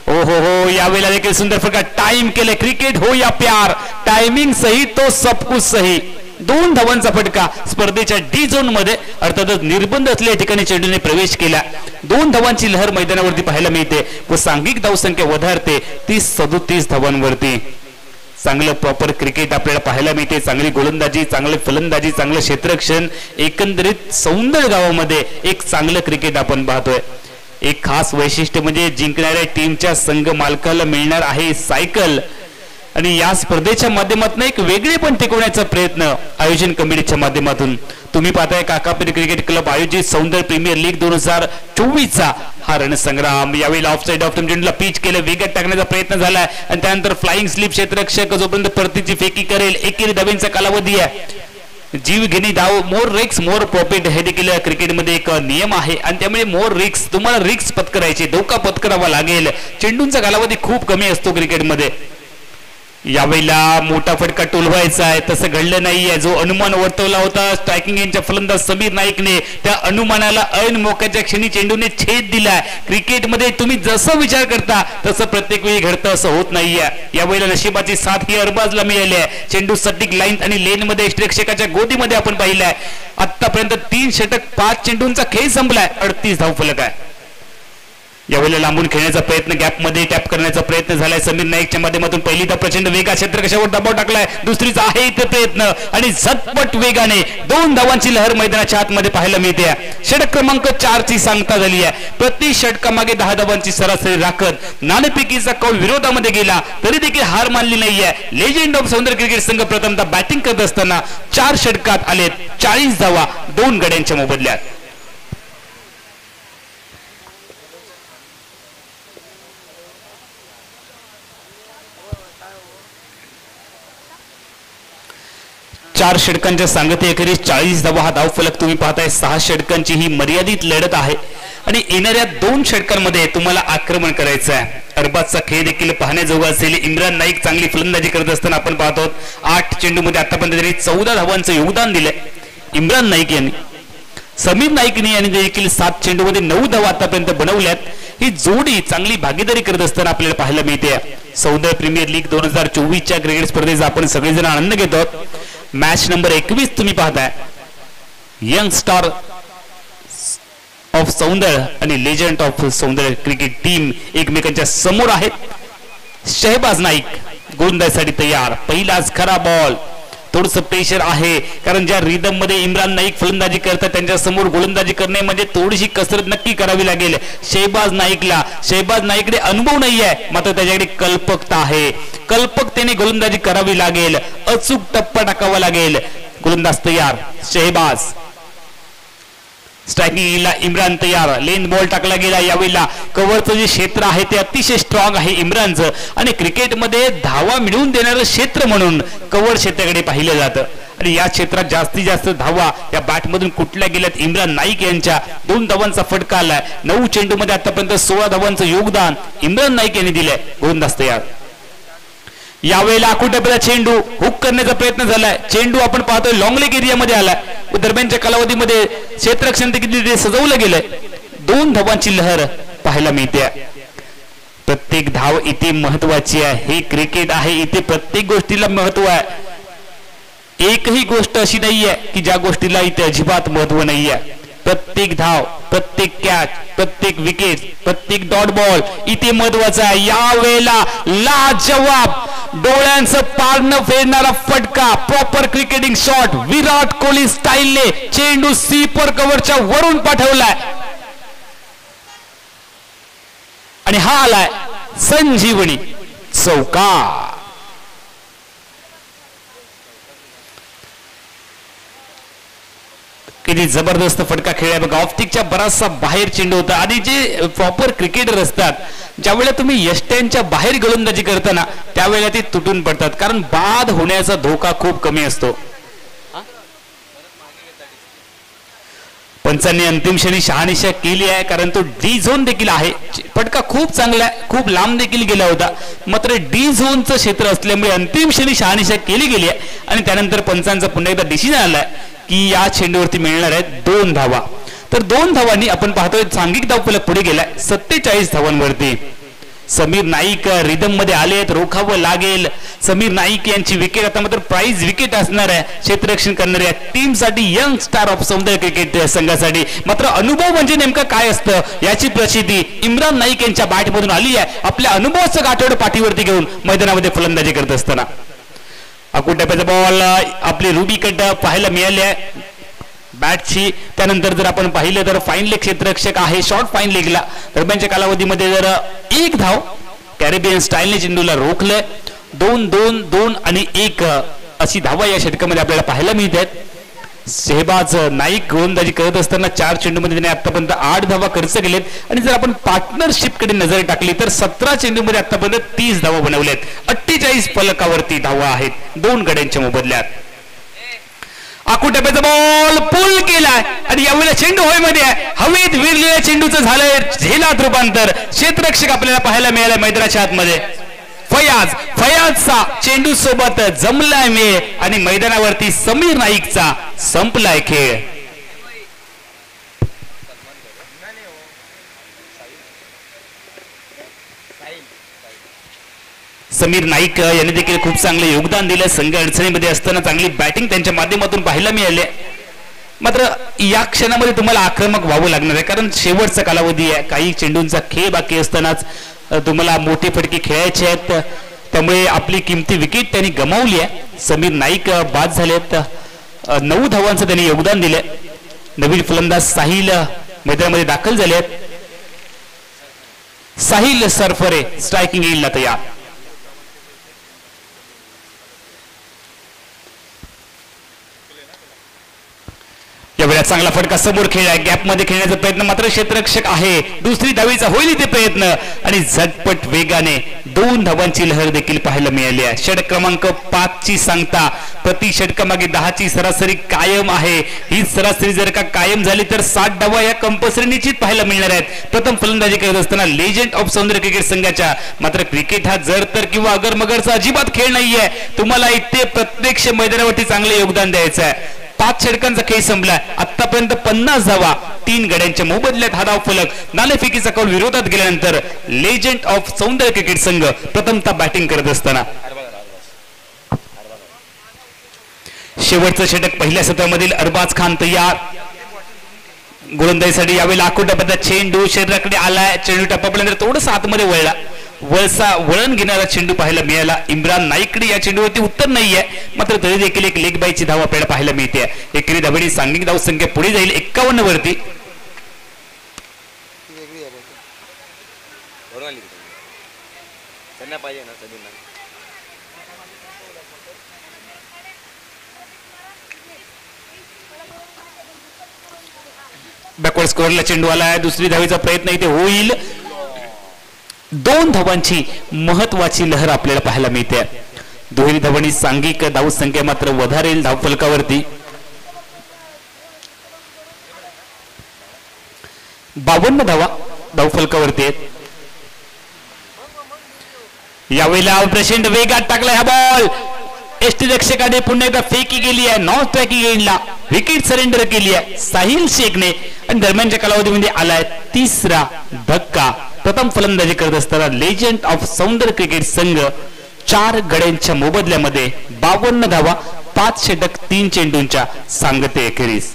ओ हो, यावेळेला देखील सुंदर फटका, टाइम केले. क्रिकेट हो या प्यार, टायमिंग सही तो सब कुछ सही. 2 धावांचा फटका स्पर्धेच्या डी झोन मध्ये, अर्थातच निर्बंध असलेल्या ठिकाणी चेंडूने प्रवेश केला. 2 धावांची लहर मैदानावरती पाहायला मिळते व सांघिक धावसंख्या वधारते 30-37 धावांवरती. चांगलं प्रॉपर क्रिकेट आपल्याला पाहायला मिळते. चांगली गोलंदाजी, चांगले फलंदाजी, चांगलं क्षेत्ररक्षण, एकंदरीत सौंदर्य गावामध्ये एक चांगलं क्रिकेट आपण पाहतोय. एक खास वैशिष्ट्य म्हणजे जिंकणाऱ्या टीमच्या संघ मालकाला मिळणार आहे सायकल. आणि या स्पर्धेच्या माध्यमातून एक वेगळे पण टिकवण्याचा प्रयत्न आयोजन कमिटीच्या माध्यमातून तुम्ही पाहताय. काकापरी क्रिकेट क्लब आयोजित सौंदर्य प्रीमियर लीग 2024चा हा रणसंग्राम. यावेळी ऑफ साइड ऑफ चेंडूला पिच केलं, वेगात टाकण्याचा प्रयत्न झालाय आणि त्यानंतर फ्लाइंग स्लिप क्षेत्ररक्षक जोपर्यंत परतीची फेकी करेल, एकेरी धावेंचा कालावधी आहे. जीव घेणी धाव, मोर रिक्स मोर प्रॉफिट, हे देखील क्रिकेटमध्ये एक नियम आहे आणि त्यामुळे मोर रिक्स, तुम्हाला रिक्स पत्करायची, धोका पत्करावा लागेल. चेंडूंचा कालावधी खूप कमी असतो क्रिकेटमध्ये. यावेळेला मोठा फटका टोलवायचा आहे, तसं घडलं नाहीये. जो अनुमान वर्तवला होता स्ट्रायकिंग यांच्या फलंदाज समीर नाईकने, त्या अनुमानाला ऐन मोक्याच्या क्षणी चेंडूने छेद दिलाय. क्रिकेटमध्ये तुम्ही जसं विचार करता तसं प्रत्येक वेळी घडतं असं होत नाहीये. यावेळेला नशिबाची साथ ही अरबाजला मिळाली आहे. चेंडू सटीक लाईन आणि लेन मध्ये प्रेक्षकाच्या गोदीमध्ये आपण पाहिलाय. आतापर्यंत 3 षटक 5 चेंडूंचा खेळ संपलाय. 38 धावफलक आहे. यावेळेला लांबून खेळण्याचा प्रयत्न, गॅप मध्ये टॅप करण्याचा प्रयत्न झालाय समीर नाईकच्या माध्यमातून. पहिली धाव प्रचंड वेगा, क्षेत्ररक्षकावर दबाव टाकलाय. दुसरीचा आहे इथे प्रयत्न आणि झटपट वेगाने 2 धावांची लहर मैदानाच्या आतमध्ये पाहायला मिळते. षटक क्रमांक 4 ची सांगता झाली आहे. प्रति षटकामागे 10 धावांची सरासरी राखत नाणेफेकीचा कौल विरोधामध्ये गेला तरी देखील हार मानली नाहीये. लेजेंड ऑफ सौंदर्य क्रिकेट संघ प्रथमतः बॅटिंग करत असताना 4 षटकात आलेत 40 धावा 2 गड्यांच्या मोबदल्यात. चार षटकांच्या सांगते अखेरीस 40 धावा हा धावफलक तुम्ही पाहताय. 6 षटकांची ही मर्यादित लढत आहे आणि येणाऱ्या 2 षटकांमध्ये तुम्हाला आक्रमण करायचं आहे. अरबाजचा खेळ देखील पाहण्याजोगा असेल. इम्रान नाईक चांगली फलंदाजी करत असताना आपण पाहतो 8 चेंडूमध्ये आतापर्यंत त्यांनी 14 धावांचं योगदान दिलंय इम्रान नाईक यांनी. समीर नाईकने यांनी देखील 7 चेंडूमध्ये 9 धावा आतापर्यंत बनवल्यात. ही जोडी चांगली भागीदारी करत असताना आपल्याला पाहायला मिळते. सौंदर्य प्रीमियर लीग 2024च्या क्रिकेट स्पर्धेचा आपण सगळेजण आनंद घेतो. मॅच नंबर 21 तुम्ही पाहताय. यंग स्टार ऑफ सौंदर्य आणि लेजंड ऑफ सौंदर्य क्रिकेट टीम एकमेकांच्या समोर आहेत. शहबाज नाईक गोलंदाजीसाठी तयार. पहिलाच खरा बॉल. थोडस प्रेशर आहे कारण ज्या रिदम मध्ये इम्रान नाईक फलंदाजी करतात त्यांच्या समोर गोलंदाजी करणे म्हणजे थोडीशी कसरत नक्की करावी लागेल शहबाज नाईककडे अनुभव नाही आहे, मात्र त्याच्याकडे कल्पकता आहे. कल्पकतेने गोलंदाजी करावी लागेल. अचूक टप्पा टाकावा लागेल. गोलंदाज तयार. शहबाज स्ट्रायकिंगला इम्रान तयार. लेन बॉल टाकला गेला. यावेळेला कव्हरचं जे क्षेत्र आहे ते अतिशय स्ट्रॉंग आहे इम्रानचं आणि क्रिकेटमध्ये धावा मिळवून देणारं क्षेत्र म्हणून कव्हर क्षेत्राकडे पाहिलं जातं आणि या क्षेत्रात जास्तीत जास्त धावा या बॅटमधून कुठल्या गेल्यात इम्रान नाईक यांच्या. 2 धावांचा फटका आलाय. 9 चेंडूमध्ये आतापर्यंत 16 धावांचं योगदान इम्रान नाईक यांनी दिलंय. गोलंदाज तयार. यावेळेला आकुटप्याला चेंडू हुक करण्याचा प्रयत्न झालाय. चेंडू आपण पाहतोय लॉंग लेग एरियामध्ये आलाय. दरम्यानच्या कालावधीमध्ये क्षेत्ररक्षण देखील सजवलं गेलंय. 2 धावांची लहर पाहायला मिळते. प्रत्येक धाव इथे महत्वाची आहे. हे क्रिकेट आहे, इथे प्रत्येक गोष्टीला महत्व आहे. एकही गोष्ट अशी नाहीये की ज्या गोष्टीला इथे अजिबात महत्व नाहीये. प्रत्येक धाव, प्रत्येक कॅच, प्रत्येक विकेट, प्रत्येक डॉट बॉल इथे महत्वाचा आहे. यावेळेला लाजवाब डोळ्यांचं पारणं फेरणारा फटका. Proper cricketing shot. Virat Kohli स्टाईलने चेंडू सीपर कव्हरच्या वरून पाठवलाय आणि हा आलाय संजीवनी चौका. किती जबरदस्त फटका खेळला बघा. ऑफ्टिकच्या बराचसा बाहेर चेंडू होता आणि जे प्रॉपर क्रिकेटर असतात ज्यावेळेला तुम्ही यष्ट्यांच्या बाहेर गोलंदाजी करताना त्यावेळेला ते तुटून पडतात, कारण बाद होण्याचा धोका खूप कमी असतो. पंचांनी अंतिम क्षणी शहानिशा केली आहे, कारण तो डी झोन देखील आहे. फटका खूप चांगला आहे, खूप लांब देखील गेला होता, मात्र डी झोनचं क्षेत्र असल्यामुळे अंतिम क्षणी शहानिशा केली गेली आहे. आणि त्यानंतर पंचांचा पुन्हा एकदा डिसिजन आलाय की या चेंडूवरती मिळणार आहेत 2 धावा. तर 2 धावांनी आपण पाहतोय सांघिक धावफलक पुढे गेलाय 47 धावांवरती. समीर नाईक रिदम मध्ये आलेत, रोखावं लागेल. समीर नाईक यांची विकेट आता मात्र प्राइज विकेट असणार आहे क्षेत्ररक्षण करणाऱ्या टीमसाठी, यंग स्टार ऑफ सौंदर्य क्रिकेट संघासाठी. मात्र अनुभव म्हणजे नेमकं काय असतं याची प्रसिद्धी इम्रान नाईक यांच्या बॅटमधून आली आहे. आपल्या अनुभवाचं गाठोडं पाठीवरती घेऊन मैदानामध्ये फलंदाजी करत असताना आकुट टप्प्याचा बॉल आपली रुबीकडं पाहायला मिळाले आहे बॅटची. त्यानंतर जर आपण पाहिलं तर फाईन लेग क्षेत्ररक्षक आहे, शॉर्ट फाईन लेगला दरम्यानच्या कालावधीमध्ये जर 1 धाव कॅरेबियन स्टाईलने चेंडूला रोखलंय. 2-2-2 आणि 1 अशी धावा या षटकामध्ये आपल्याला पाहायला मिळतात. शेहबाज नाईक गोलंदाजी करत असताना 4 चेंडूमध्ये त्याने आतापर्यंत 8 धावा खर्च केलेत. आणि जर आपण पार्टनरशिपकडे नजर टाकली तर 17 चेंडूमध्ये आतापर्यंत 30 धावा बनवल्यात. 48 फलकावरती धावा आहेत 2 गड्यांच्या मोबदल्यात. आकुट टप्प्याचा बॉल पुल केलाय आणि यावेळेला चेंडू हवेमध्ये आहे. हवेत विरलेल्या चेंडूचं झालंय झेलात रूपांतर. क्षेत्ररक्षक आपल्याला पाहायला मिळालाय मैदानाच्या आतमध्ये. फयाजचा चेंडू सोबत जमलाय मेळ आणि मैदानावरती समीर नाईकचा संपलाय खेळ. समीर नाईक यांनी देखील खूप चांगले योगदान दिलं. संघ अडचणीमध्ये असताना चांगली बॅटिंग त्यांच्या माध्यमातून पाहायला मिळाली. मात्र या क्षणामध्ये तुम्हाला आक्रमक व्हावं लागणार आहे, कारण शेवटचा कालावधी आहे. काही चेंडूंचा खेळ बाकी असतानाच तुम्हाला मोठे फटके खेळायचे आहेत, त्यामुळे आपली किमती विकेट त्यांनी गमावली आहे. समीर नाईक बाद झालेत. 9 धावांचं त्यांनी योगदान दिलंय. नवीन फलंदाज साहिल मैदानामध्ये दाखल झाले आहेत. साहिल सरफरे स्ट्रायकिंग येईल तयार. यावेळेला चांगला फटका समोर खेळलाय. गॅप मध्ये खेळण्याचा प्रयत्न मात्र क्षेत्ररक्षक आहे. दुसरी धावेचा होईल इथे प्रयत्न आणि झटपट वेगाने 2 धावांची लहर देखील पाहायला मिळाली आहे. षटक क्रमांक 5 ची सांगता प्रति षटकामागे 10 ची सरासरी कायम आहे. ही सरासरी जर का कायम झाली तर 60 धावा या कंपल्सरी निश्चित पाहायला मिळणार आहेत. प्रथम फलंदाजी करत असताना लेजंड ऑफ सौंदर्य क्रिकेट संघाच्या. मात्र क्रिकेट हा जर तर किंवा अगर मगरचा अजिबात खेळ नाहीये. तुम्हाला इथे प्रत्यक्ष मैदानावरती चांगले योगदान द्यायचं आहे. 5 षटकांचा खेळ संपलाय. आतापर्यंत 50 धावा 3 गड्यांच्या मोबदल्यात हा धावफलक. नाणेफेकीचा कौल विरोधात गेल्यानंतर लेजंड ऑफ सौंदर्य क्रिकेट संघ प्रथमतः बॅटिंग करत असताना शेवटचं षटक पहिल्या सत्रामधील अरबाज खान तयार गोलंदाजीसाठी. यावेळेला आकुट टप्प्याचा चेंडू शरीराकडे आलाय. चेंडू टप्प्यापर्यंत थोडंसं आतमध्ये वळण घेणारा चेंडू पाहायला मिळाला. इम्रान नाईकडे या चेंडूवरती उत्तर नाहीये, मात्र तरी देखील एक लेग बायची धाव आपल्याला पाहायला मिळते. एकेरी धावेने सांघिक धाव संख्या पुढे जाईल 51 वरती. बॅकवर्ड स्कोअरला चेंडू आलाय. दुसरी धावेचा प्रयत्न इथे होईल. 2 धावांची महत्वाची लहर आपल्याला पाहायला मिळते. दुहेरी धावांनी सांघिक धाव संख्या मात्र वधारेल धावफलकावरती. 52 धावा धावफलकावरती आहेत. यावेळेला प्रचंड वेगात टाकला हा बॉल. यष्टिरक्षकाने पुन्हा एकदा फेकी गेली आहे. नॉन स्ट्रायकिंग एंडला विकेट सरेंडर केली आहे साहिल शेखने आणि दरम्यानच्या कालावधीमध्ये आलाय 3रा धक्का. प्रथम फलंदाजी करत असताना लेजंड ऑफ सौंदर्य क्रिकेट संघ 4 गड्यांच्या मोबदल्यामध्ये 52 धावा 5 षटक 3 चेंडूंच्या सांगते अखेरीस.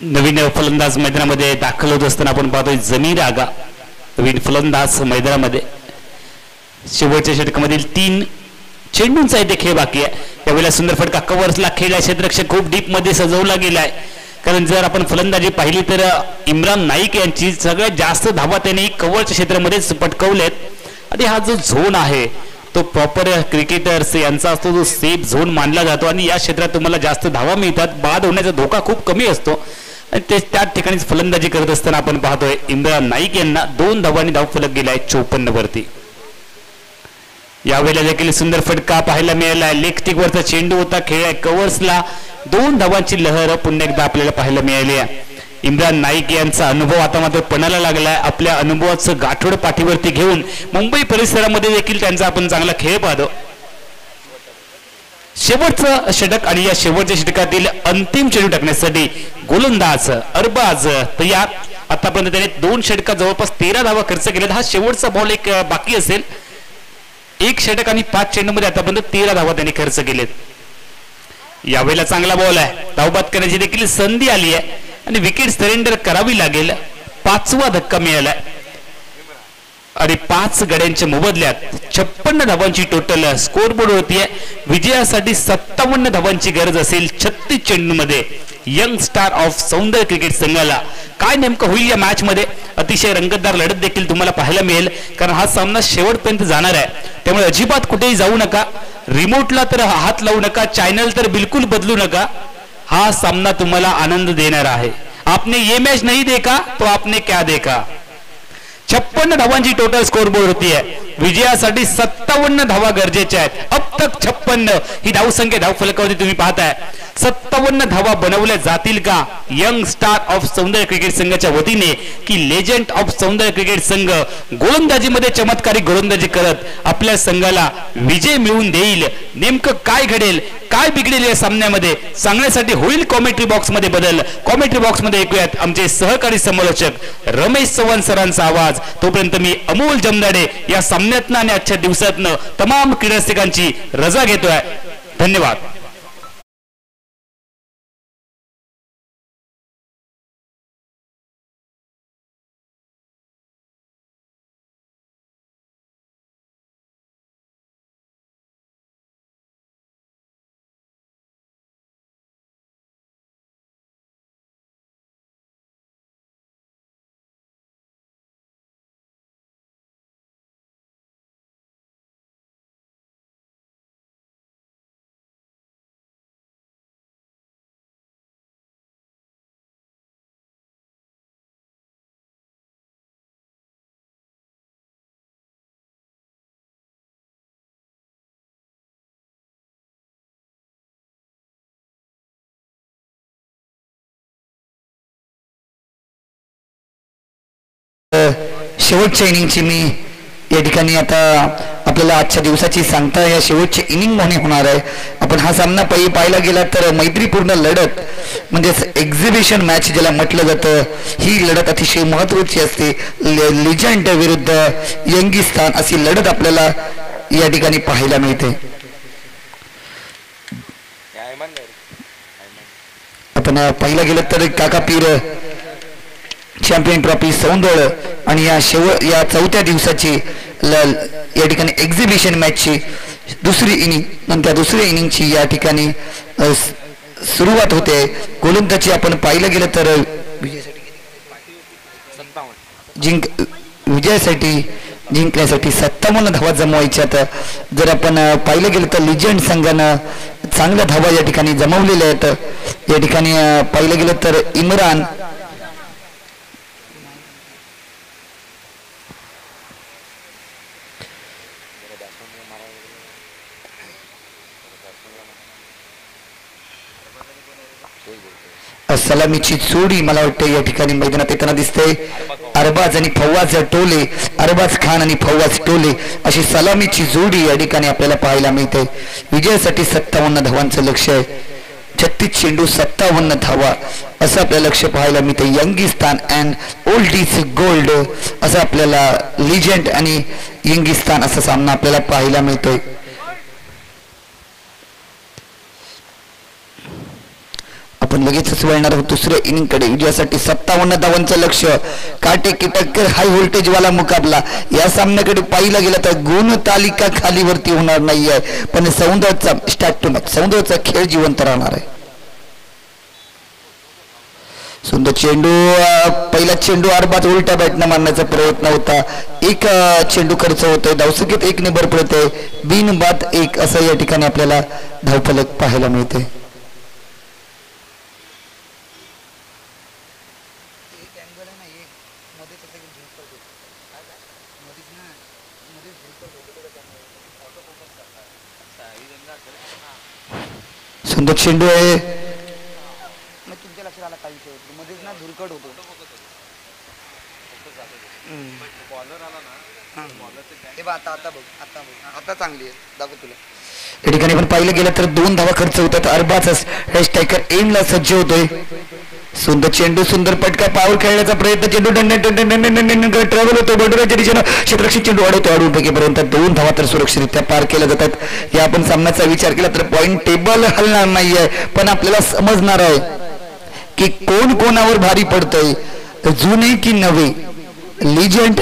नवीन फलंदाज मैदानामध्ये दाखल होत असताना आपण पाहतोय जमीर आगा. नवीन फलंदाज मैदानामध्ये शेवटच्या षटकामधील 3 चेंडूंचा इथे खेळ बाकी आहे. त्यावेळेला सुंदर फटका कव्हर्सला खेळला, क्षेत्ररक्षक खूप डीप मध्ये सजवला गेलाय. कारण जर आपण फलंदाजी पाहिली तर इम्रान नाईक यांची सगळ्यात जास्त धावा त्यांनी कव्हरच्या क्षेत्रामध्येच पटकवलेत. आणि हा जो झोन आहे तो प्रॉपर क्रिकेटर्स यांचा असतो, जो सेफ झोन मानला जातो आणि या क्षेत्रात तुम्हाला जास्त धावा मिळतात, बाद होण्याचा धोका खूप कमी असतो. आणि ते त्याच ठिकाणीच फलंदाजी करत असताना आपण पाहतोय इम्रान नाईक यांना 2 धावांनी धावफलक गेलाय 54 वरती. यावेळेला देखील सुंदर फटका पाहायला मिळाला. लेग स्टिक वरचा चेंडू होता, खेळ कव्हर्सला 2 धावांची लहर पुन्हा एकदा आपल्याला पाहायला मिळाली आहे. इम्रान नाईक यांचा अनुभव आता मात्र पणाला लागलाय. आपल्या अनुभवाचं गाठोड पाठीवरती घेऊन मुंबई परिसरामध्ये देखील त्यांचा आपण चांगला खेळ पाहतो. शेवटचं षटक आणि या शेवटच्या षटकातील अंतिम चेंडू टाकण्यासाठी गोलंदाज अरबाज तयार. आतापर्यंत त्याने 2 षटकात जवळपास 13 धावा खर्च केल्यात. हा शेवटचा बॉल एक बाकी असेल. 1 षटक आणि 5 चेंडूमध्ये आतापर्यंत 13 धावा त्यांनी खर्च केलेत. यावेळेला चांगला बॉल आहे, धावबाद करण्याची देखील संधी आली आहे आणि विकेट सरेंडर करावी लागेल. 5वा धक्का मिळालाय आणि 5 गड्यांच्या मोबदल्यात 56 धावांची टोटल स्कोर बोर्ड होती. विजयासाठी 57 धावांची गरज असेल 36 चेंडूमध्ये. यंग स्टार ऑफ सौंदर्य क्रिकेट संघाला काय नेमकं होईल या मॅच मध्ये, अतिशय रंगतदार लढत देखील तुम्हाला पाहायला मिळेल. कारण हा सामना शेवटपर्यंत जाणार आहे, त्यामुळे अजिबात कुठेही जाऊ नका. रिमोटला तर हात लावू नका, चॅनल तर बिलकुल बदलू नका. हा सामना तुम्हाला आनंद देणारा आहे. आपने ये मैच नहीं देखा तो आपने क्या देखा. 56 धावांची टोटल स्कोर बोर्ड होती आहे. विजयासाठी 57 धावा गरजेच्या आहेत. अब तक 56 ही धावसंख्या धावफलकावरती तुम्ही पाहताय. 57 धावा बनवल्या जातील का यंग स्टार ऑफ सौंदर्य क्रिकेट संघाच्या वतीने, की लेजंड ऑफ सौंदर्य क्रिकेट संघ गोलंदाजीमध्ये चमत्कारी गोलंदाजी करत आपल्या संघाला विजय मिळवून देईल. नेमकं काय घडेल, काय बिघडेल या सामन्यामध्ये सांगण्यासाठी होईल कॉमेंट्री बॉक्स मध्ये बदल. कॉमेंट्री बॉक्स मध्ये ऐकूयात आमचे सहकारी समालोचक रमेश चव्हाण सरांचा आवाज. तोपर्यंत मी अमोल जमदाडे या सामन्यातनं आणि आजच्या दिवसातनं तमाम क्रीडारसिकांची रजा घेतोय. धन्यवाद. शेवटच्या इनिंगची मी या ठिकाणी आता आपल्याला आजच्या दिवसाची सांगता या शेवटची इनिंग मध्ये होणार आहे. आपण हा सामना पाहायला गेला तर मैत्रीपूर्ण लढत म्हणजेच एक्झिबिशन मॅच ज्याला म्हटलं जातं, ही लढत अतिशय महत्त्वाची असते. लिजंड विरुद्ध यंगिस्तान अशी लढत आपल्याला या ठिकाणी पाहायला मिळते. आपण पाहिलं गेलं तर काका पीर चॅम्पियन ट्रॉफी सौंदळ आणि या 4थ्या दिवसाची या ठिकाणी एक्झिबिशन मॅचची दुसरी इनिंग, नंतर दुसऱ्या इनिंगची या ठिकाणी सुरुवात होते. गोलंदाजी आपण पाहिलं गेलं तर विजयासाठी जिंकण्यासाठी 57 धावा जमवायच्यात. जर आपण पाहिलं गेलं तर लिजंड संघानं चांगल्या धावा या ठिकाणी जमवलेल्या आहेत. या ठिकाणी पाहिलं गेलं तर इम्रान सलामीची जोडी मला वाटतं या ठिकाणी मैदानात येताना दिसते. अरबाज आणि फवाज टोले, अरबाज खान आणि फवाज टोले अशी सलामीची जोडी या ठिकाणी आपल्याला पाहायला मिळते. विजयासाठी 57 धावांचं लक्ष आहे. 36 चेंडू 57 धावा असं आपल्याला लक्ष पाहायला मिळते. Youngistan and old is gold असं आपल्याला लिजंड आणि यंगिस्तान असा सामना आपल्याला पाहायला मिळतोय. आपण आपण लगेचच वळणार आहोत दुसऱ्या इनिंगकडे. विजयासाठी 57 धावांचं लक्ष्य. काटेकी टक्कर, हाय व्होल्टेज वाला मुकाबला. या सामन्याकडे पाहिलं गेलं तर गुण तालिका खालीवरती होणार नाहीये, पण सौंदर्याचा स्टार्ट टू मॅच, सौंदर्याचा खेळ जिवंत राहणार आहे. सुंदर चेंडू, पहिला चेंडू अर्बात उलट्या बॅटनं मारण्याचा प्रयत्न होता. एक चेंडू खर्च होतोय. धावसंख्येत 1 ने भर पडते. बिन बाद 1 असं या ठिकाणी आपल्याला धावफलक पाहायला मिळते. सुंदर चेंडू आहे. तुमच्या लक्षात आला काही मध्येच ना धुरकट होतो. आता चांगली आहे, दाखव तुला. या ठिकाणी पण पाहिलं गेलं तर 2 धावा खर्च होतात. अर्बाचा स्ट्रायकर एंडला सज्ज होतोय. सुंदर चेंडू, सुंदर पटका, पाऊल खेळण्याचा प्रयत्न. चेंडू ट्रॅव्हल होतो बंडुराच्या दिशेनं. क्षेत्ररक्षक चेंडू अडवतो. अडवून पैकीपर्यंत 2 धावा तर सुरक्षितरित्या पार केल्या जातात. या आपण सामन्याचा विचार केला तर पॉइंट टेबल हलणार नाहीये, पण आपल्याला समजणार आहे की कोण कोणावर भारी पडतंय, जुने की नवे. लिजंड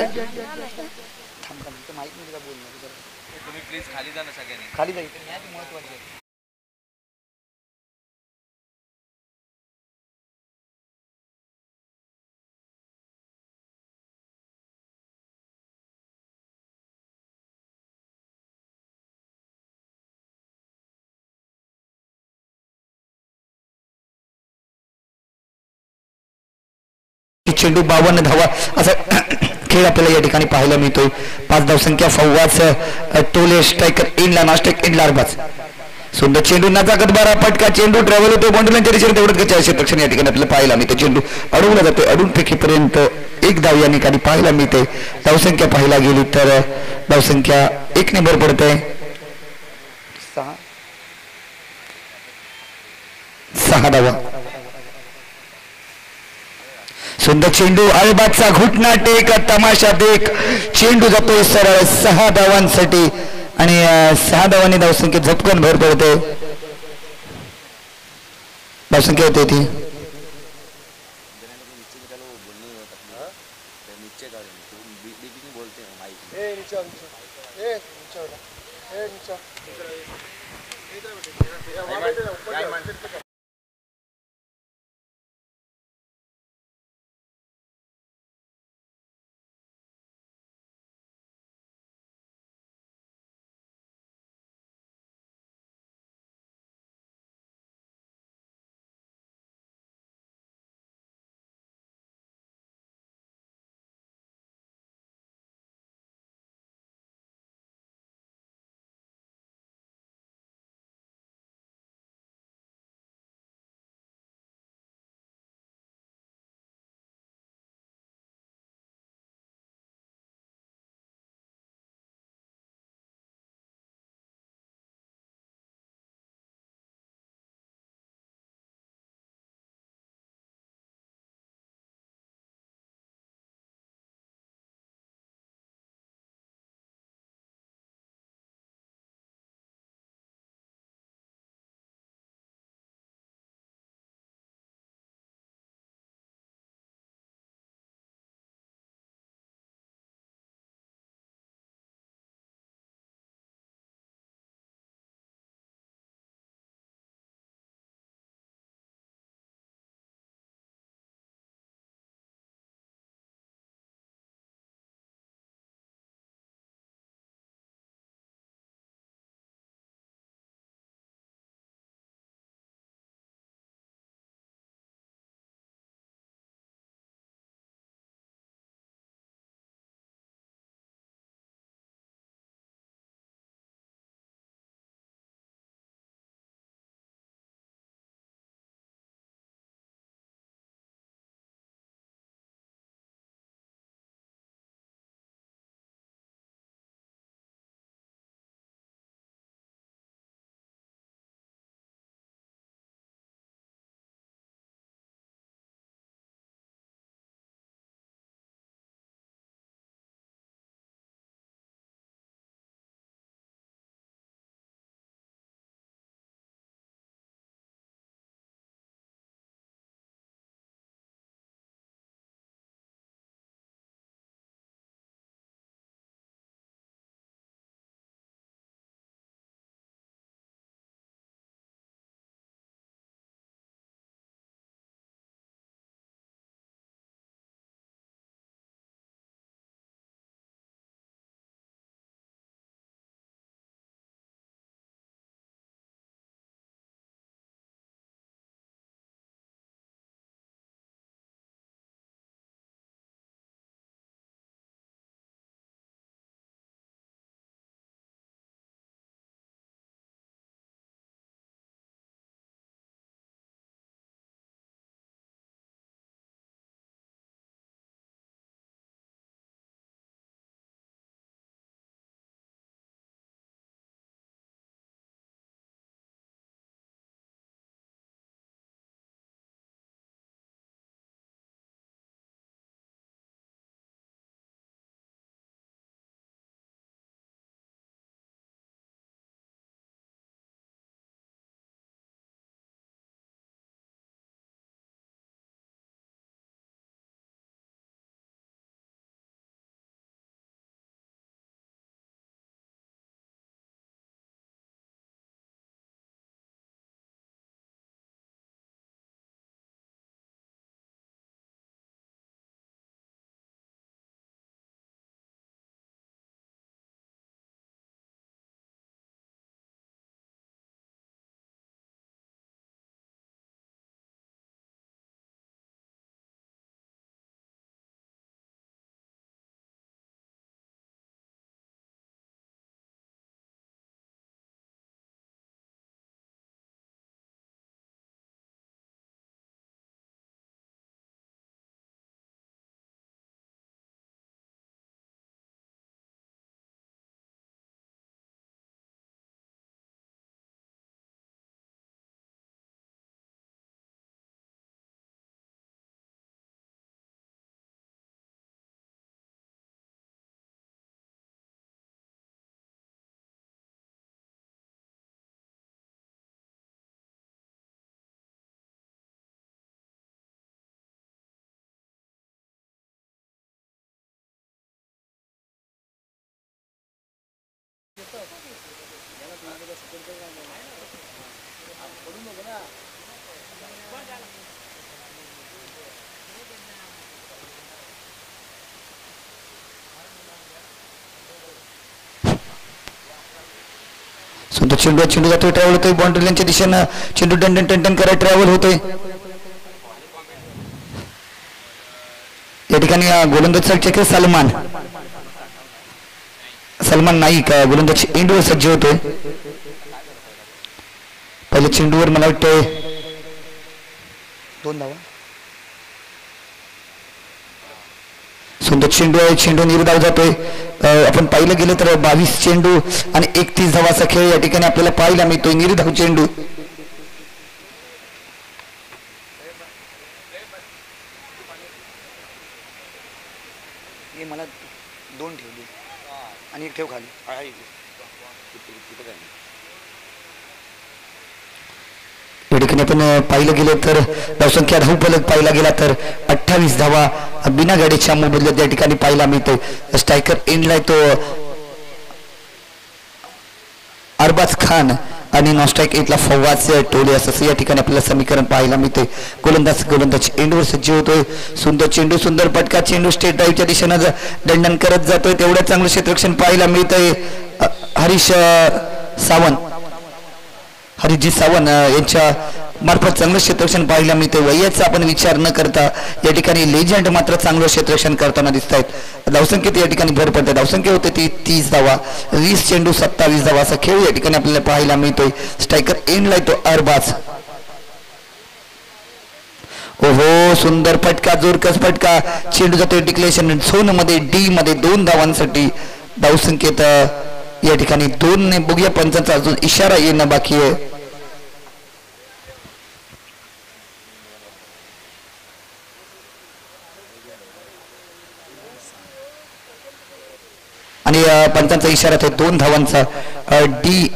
खाली जाईल महत्वाची आहे. चेंडू 52 धावा असा खेळ आपल्याला या ठिकाणी पाहायला मिळतोय. 5 धावसंख्या. फौवाच टोले स्ट्रायकर एंडला, नास्टेक एंडला अर्बाज. सुंदर चेंडू, नजाकत बारा पटका. चेंडू ट्रॅव्हल होतो बंडुलांच्या दिशेने. तेवढंच गच्चा क्षेत्ररक्षण या ठिकाणी आपल्याला पाहायला मिळते. चेंडू अडवला जातो. अडून फेकीपर्यंत 1 धाव या ठिकाणी पाहायला मिळते. धावसंख्या पाहायला गेली तर धावसंख्या 1 ने भर पडते. 6 धावा. सुंदर चेंडू, अळबाचा घुटना टेक, तमाशा देख. चेंडू जातोय सरळ 6 धावांसाठी आणि 6 धावांनी धावसंख्येत झपकन भर पडते. धावसंख्या होते ती सुंदर चेंडू जातोय, ट्रॅव्हल होतोय बाउंड्री लाईनच्या दिशेनं, चेंडू टन करत ट्रॅव्हल होतोय. या ठिकाणी गोलंदाज चेक सलमान नाईक गोलंदाज एंडवर सज्ज होतोय. पहिले चेंडूवर मला वाटतंय 2 धावा. सुंदर चेंडू आहे, चेंडू निर्धाव जातोय. आपण पाहिलं गेलं तर 22 चेंडू आणि 31 धावाचा खेळ या ठिकाणी आपल्याला पाहायला मिळतोय. निर्धाव चेंडू हे मला 2 ठेवली आणि 1 ठेव खाली. या ठिकाणी आपण पाहिलं गेलं तर धावसंख्या धावफलक पाहिला गेला तर 28 धावा बिना गाडीच्या मोबदल्यात या ठिकाणी पाहायला मिळतोय. स्ट्रायकर एंडला तो अरबाज खान आणि नॉस्ट्राईक इथला फवाज टोले असं या ठिकाणी आपल्याला समीकरण पाहायला मिळते. गोलंदाज एंडवर सज्ज होतोय. सुंदर चेंडू, सुंदर पटका, चेंडू स्टेट ड्राईव्हच्या दिशेनं दंडन करत जातोय. तेवढं चांगलं क्षेत्ररक्षण पाहायला मिळतंय. हरीशजी सावंत यांच्या मार्फत चांगलं क्षेत्ररक्षण पाहायला मिळते. वयाचा आपण विचार न करता या ठिकाणी लेजंड मात्र चांगलं क्षेत्ररक्षण करताना दिसत आहेत. धावसंख्येत या ठिकाणी भर पडते. धावसंख्या होते ती 30 धावा, 20 चेंडू 27 धावा असा खेळ या ठिकाणी आपल्याला पाहायला मिळतोय. स्ट्रायकर एंडला तो अरबाज. ओहो, सुंदर फटका, जोरकस फटका, चेंडू जातोय डिक्लेरेशन झोन मध्ये, डी मध्ये 2 धावांसाठी. धावसंख्येत या ठिकाणी 2 ने बघूया, पंचांचा अजून इशारा येणं बाकी आहे. आणि पंचांचा इशारा आहे 2 धावांचा. डी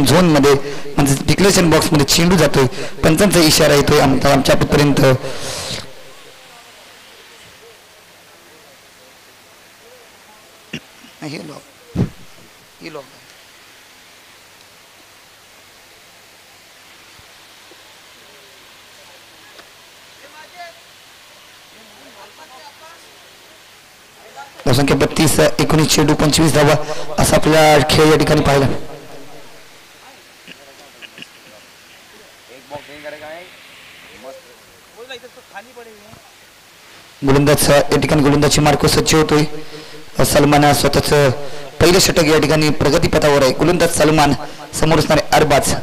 झोन मध्ये म्हणजे डिक्लेरेशन बॉक्स मध्ये चेंडू जातोय. पंचांचा इशारा येतोय आमच्यापर्यंत. धावसंख्या 32, 19 चेंडू 25 धावा असा आपला खेळ या ठिकाणी पाहिला. गोलंदाज या ठिकाणी गोलंदाजी मार्क सज्ज होतोय. सलमान स्वतःच पहिलं षटक या ठिकाणी प्रगतीपथावर आहे. गोलंदाज सलमान, समोर असणारे अरबाज.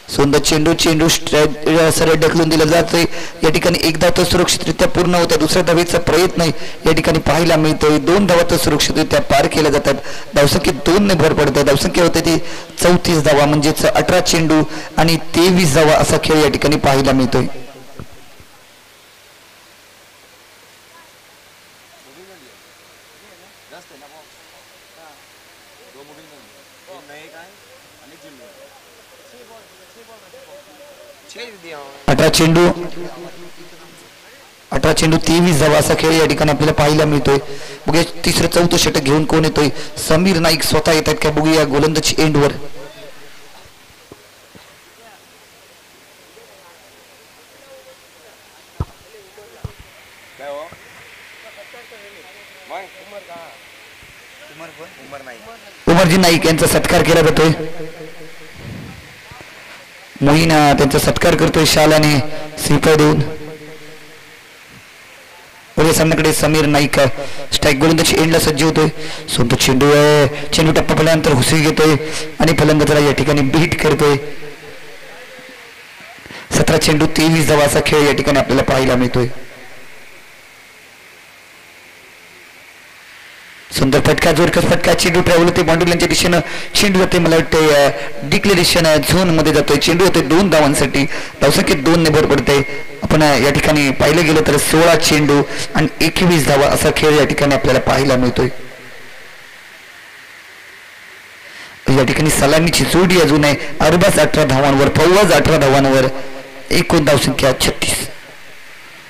सुंदर चेंडू सरळ ढकलून दिलं जातोय. या ठिकाणी एकदा तर सुरक्षितरित्या पूर्ण होत्या. दुसऱ्या धावेचा प्रयत्न या ठिकाणी पाहायला मिळतोय. 2 धावा तर सुरक्षितरित्या पार केल्या जातात. धावसंख्येत 2 ने भर पडते. धावसंख्या होते ती 34 धावा म्हणजेच 18 चेंडू आणि 23 धावा असा खेळ या ठिकाणी पाहायला मिळतोय. अठरा चेंडू 23 धावा असा खेळ या ठिकाणी आपल्याला पाहायला मिळतोय. बघूया 3रं 4थं षटक घेऊन कोण येतोय. समीर नाईक स्वतः येत आहेत का बघूया गोलंदाज एंडवर. उमरजी नाईक यांचा सत्कार केला जातोय. मोहीन त्यांचा सत्कार करतोय शाल आणि श्रीफळ देऊन. सामन्याकडे समीर नाईक स्ट्राईक गोलंदाजी एंडला सज्ज होतोय. सुंदर चेंडू टप्पा पडल्यानंतर हुसरी घेतोय आणि फलंदाजाला या ठिकाणी बीट करतोय. 17 चेंडू 23 धावा असा खेळ या ठिकाणी आपल्याला पाहायला मिळतोय. सुंदर फटका, जोरकस फटका, चेंडू ट्रॅव्हल होते बाउंड्रीच्या दिशेनं. चेंडू जाते मला वाटतं डिक्लेरेशन झोन मध्ये जातोय. चेंडू होते 2 धावांसाठी. धावसंख्येत 2 ने भर पडते. आपण या ठिकाणी पाहिलं गेलं तर 16 चेंडू आणि 21 धावा असा खेळ या ठिकाणी आपल्याला पाहायला मिळतोय. या ठिकाणी सलामीची जोडी अजून आहे. अरबाज 18 धावांवर, फौवाज 18 धावांवर, एकूण धावसंख्या 36.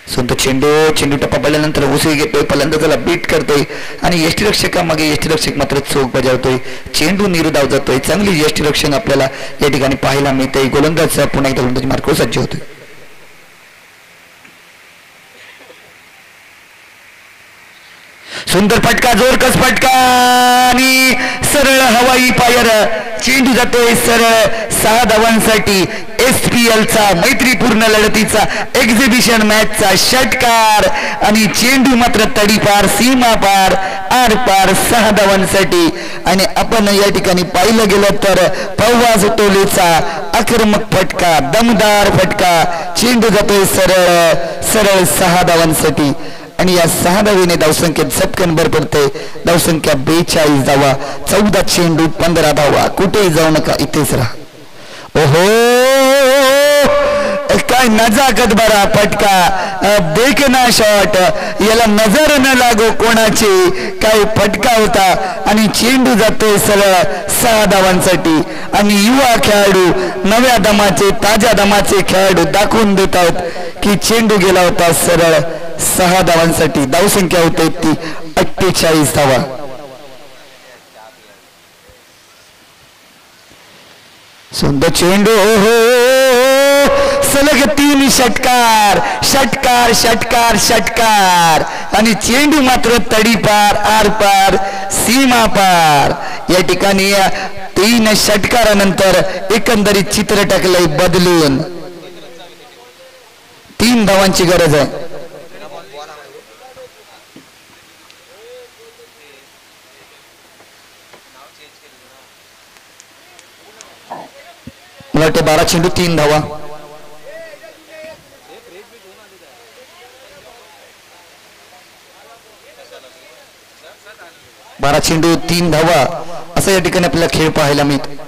सुंदर चेंडू टप्पा पडल्यानंतर उसळी घेतोय, फलंदाजाला बीट करतोय आणि यष्टीरक्षकामागे यष्टीरक्षक मात्र चोख बजावतोय. चेंडू निर्धाव जातोय. चांगली यष्टीरक्षण आपल्याला या ठिकाणी पाहायला मिळतंय. गोलंदाज पुन्हा एकदा गोलंदाजी मार्गावर सज्ज होतोय. सुंदर फटका, जोरकस फटका आणि सरळ हवाई पायर. चेंडू जातोय सरळ 6 धावांसाठी. SPL चा मैत्रीपूर्ण लढतीचा एक्झिबिशन मॅचचा षटकार आणि चेंडू मात्र तडीपार, सीमा पार, आर पार 6 धावांसाठी. आणि आपण या ठिकाणी पाहिलं गेलं तर फौवाज टोलेचा आक्रमक फटका, दमदार फटका. चेंडू जातोय सरळ 6 धावांसाठी आणि या 6 धावेने धावसंख्येत झटकन भर पडते. धावसंख्या 42 धावा, 14 चेंडू, 15 धावा. कुठेही जाऊ नका, इथेच राहा. ओहो, काय नजाकत बरा फटका, देखना शॉट. याला नजर न लागो कोणाची, काय फटका होता. आणि चेंडू जातोय सरळ 6 धावांसाठी. आणि युवा खेळाडू, नव्या दमाचे, ताज्या दमाचे खेळाडू दाखवून देत आहेत की चेंडू गेला होता सरळ 6 धावांसाठी. धावसंख्या होते ती 48 धावा. सुंदर चेंडू, हो सलग 3 षटकार षटकार षटकार षटकार आणि चेंडू मात्र तडीपार, आरपार, सीमा पार. या ठिकाणी 3 षटकारानंतर एकंदरीत चित्र टाकलंय बदलून. 3 धावांची गरज आहे. मला वाटतं 12 चेंडू 3 धावा. बारा चेंडू 3 धावा असं या ठिकाणी आपल्याला खेळ पाहायला मिळतो.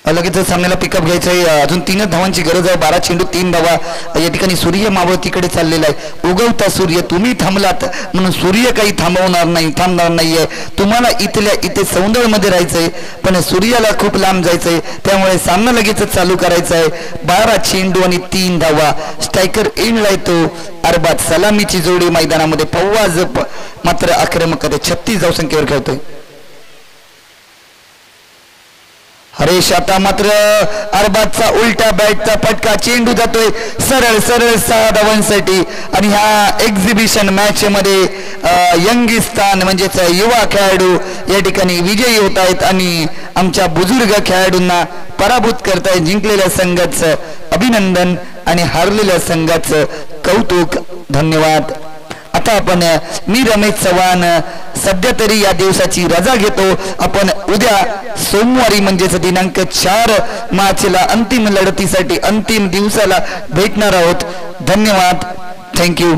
लगेच सामन्याला पिकअप घ्यायचं आहे. अजून 3 धावांची गरज आहे. 12 चेंडू 3 धावा. या ठिकाणी सूर्य मावळतीकडे चाललेला आहे. उगवता सूर्य, तुम्ही थांबलात म्हणून सूर्य काही थांबणार नाहीये. तुम्हाला इथल्या इथे सौंदर्यामध्ये राहायचंय, पण सूर्याला खूप लांब जायचंय. त्यामुळे सामना लगेच चालू करायचा आहे. 12 चेंडू आणि 3 धावा. स्ट्रायकर एंडला येतो. अरबाज सलामीची जोडी मैदानामध्ये. फौवाज मात्र आक्रमक 36 धावसंख्येवर खेळतोय. हरेश आता मात्र अरबाजचा उलटा बॅटचा फटका. चेंडू जातोय सरळ 6 धावांसाठी. आणि ह्या एक्झिबिशन मॅच मध्ये यंगिस्तान म्हणजेच युवा खेळाडू या ठिकाणी विजयी होत आहेत आणि आमच्या बुजुर्ग खेळाडूंना पराभूत करतायत. जिंकलेल्या संघाचं अभिनंदन आणि हारलेल्या संघाचं कौतुक. धन्यवाद. आता आपण मी रमेश चव्हाण सध्या तरी या दिवसाची रजा घेतो. आपण उद्या सोमवारी म्हणजेच दिनांक 4 मार्चला अंतिम लढतीसाठी अंतिम दिवसाला भेटणार आहोत. धन्यवाद. थँक्यू.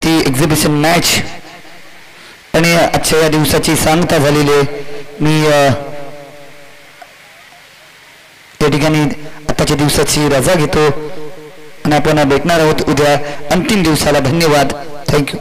एक्झिबिशन मॅच आणि आजच्या या दिवसाची सांगता झालेली आहे. मी या ठिकाणी आताच्या दिवसाची रजा घेतो आणि आपण भेटणार आहोत उद्या अंतिम दिवसाला. धन्यवाद. थँक्यू.